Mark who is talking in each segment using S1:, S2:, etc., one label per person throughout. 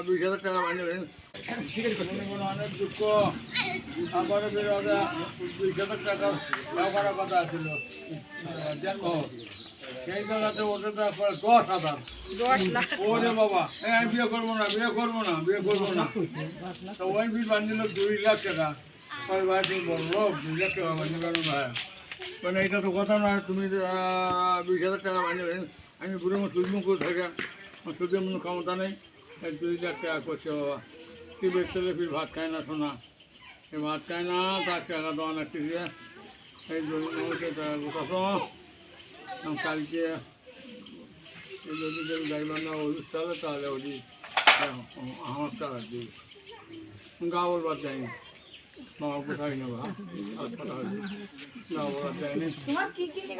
S1: 20,000 টাকা মাইনে অনেক দুঃখ আমার 20,000 টাকা করার কথা ছিল দেখো সেই জায়গাতে ওদের 10,000 ওরে বাবা আমি বিয়ে করবো না তো ওই বিল বান্ধিল 2 লাখ টাকা ভাই তুমি বললো 2 লাখ টাকা বান্ধিল ভাই মানে এটা তো কথা নয় তুমি 20,000 টাকা মাইনে আমি বুড়ো সুজমু করে থাকে সুদের কোনো ক্ষমতা নেই 2 লাখ টাকা করছে বাবা কি বেচলে ফির ভাত খায় না শোনা এই ভাত খায় না তার টাকা দেওয়া না ঠিক এই জন্য টাকা গোটাতো কালকে যদি যাইবার না ওষুধ চালে তাহলে ওই আমার টাকা দিই গা বলবার যায়নি মামা কোথায় নেবো গা বলার যায়নি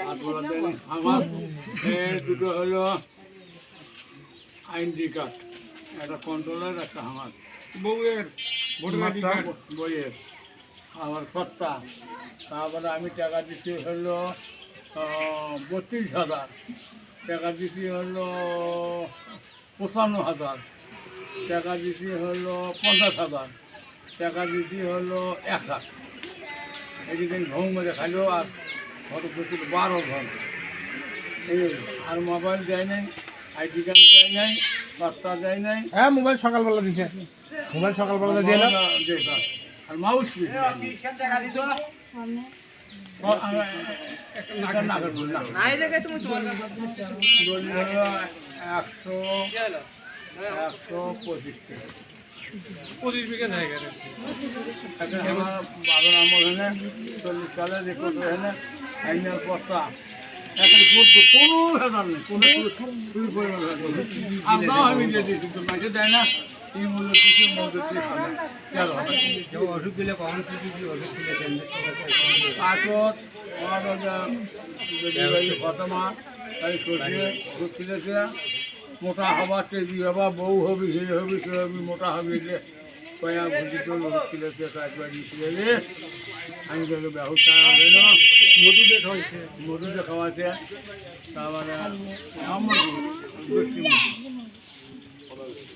S1: হাত বলার যায়নি আমার দুটো হলো আইডি কার্ড একটা কন্ট্রোলার একটা আমার বউয়ের বইয়ের আমার সত্তা তারপরে আমি টাকা দিচ্ছি হলো 32,000 টাকা দিচ্ছি হলো 55,000 টাকা দিচ্ছি হলো 50,000 টাকা দিচ্ছি হলো 1 লাখ এদিন ঘুম মেরে খাইলো আর ঘর বসে 12 ঘন্টা এই আর মোবাইল যায় নাই আইডি কার্ড যায় নাই সত্তা যায় নাই
S2: হ্যাঁ মোবাইল সকালবেলা দিছে দিয়ে না
S1: আর মাউস
S3: নাই দেখে তুমি তোমার
S1: 125 বিঘা জায়গা আমার বাবার আমল হেনে 40 সালে রেকর্ড হেনে আইনার পস্তা একটা কোনো ভেজাল নেই কোনো পরিমাণ আমরাও আমি দিয়ে দিই কিন্তু মাঝে দেয় না এই মূল্য কিছু মূল্য
S2: ওষুধ দিলে কখন কি ওষুধ দিলে
S1: তারপর ফতমা তাই সরিয়ে ঘুরছিলেছে মোটা হবা তেজি হবা বউ হবি হে হবি সে হবি মোটা হবি যে কয়া ভুজি তো ঘুরছিলেছে একবার দিয়েছিলে আমি তোকে ব্যবস্থা হবে না মধু দেখাওয়াছে তারপরে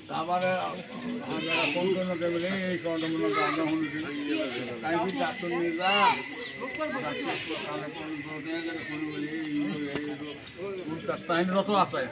S1: তারপরে কন্ট্রোল দেবে এই কন্ট্রোল আধা হলুদ তাই কি ডাক্তার নিয়ে যা ডাক্তার যত আছে